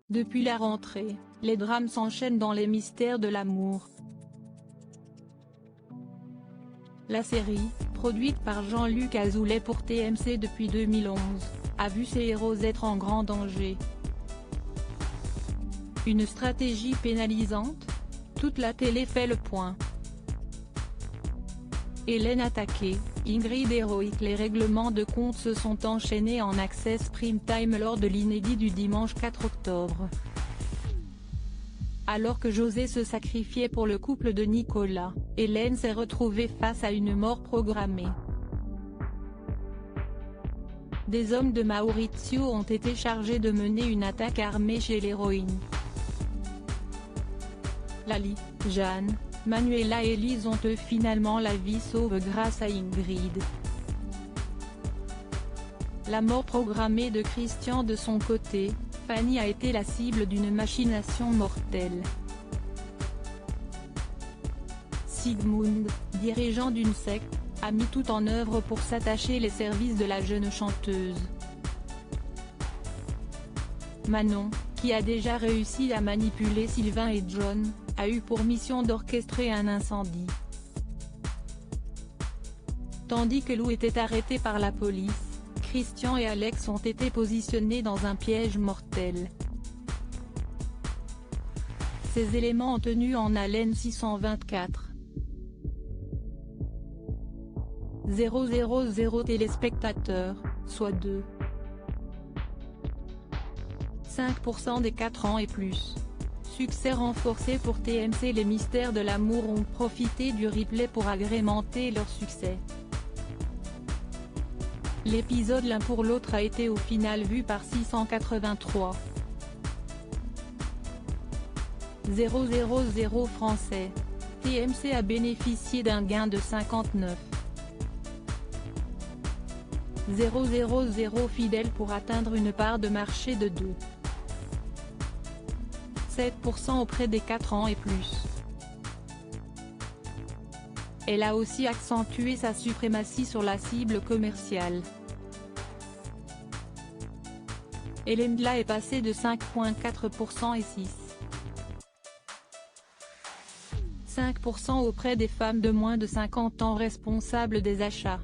Depuis la rentrée, les drames s'enchaînent dans les mystères de l'amour. La série, produite par Jean-Luc Azoulay pour TMC depuis 2011, a vu ses héros être en grand danger. Une stratégie pénalisante? Toute la télé fait le point. Hélène attaquée, Ingrid héroïque. Les règlements de compte se sont enchaînés en Access Prime Time lors de l'inédit du dimanche 4 octobre. Alors que José se sacrifiait pour le couple de Nicolas, Hélène s'est retrouvée face à une mort programmée. Des hommes de Maurizio ont été chargés de mener une attaque armée chez l'héroïne. Lali, Jeanne, Manuela et Lise ont eux finalement la vie sauve grâce à Ingrid. La mort programmée de Christian de son côté, Fanny a été la cible d'une machination mortelle. Sigmund, dirigeant d'une secte, a mis tout en œuvre pour s'attacher les services de la jeune chanteuse. Manon, qui a déjà réussi à manipuler Sylvain et John, a eu pour mission d'orchestrer un incendie. Tandis que Lou était arrêté par la police, Christian et Alex ont été positionnés dans un piège mortel. Ces éléments ont tenu en haleine 624 000 téléspectateurs, soit 5% des 4 ans et plus. Succès renforcé pour TMC. Les mystères de l'amour ont profité du replay pour agrémenter leur succès. L'épisode l'un pour l'autre a été au final vu par 683 000 Français. TMC a bénéficié d'un gain de 59 000 fidèles pour atteindre une part de marché de 7% auprès des 4 ans et plus. Elle a aussi accentué sa suprématie sur la cible commerciale. Hélène est passée de 5,4% et 5% auprès des femmes de moins de 50 ans responsables des achats.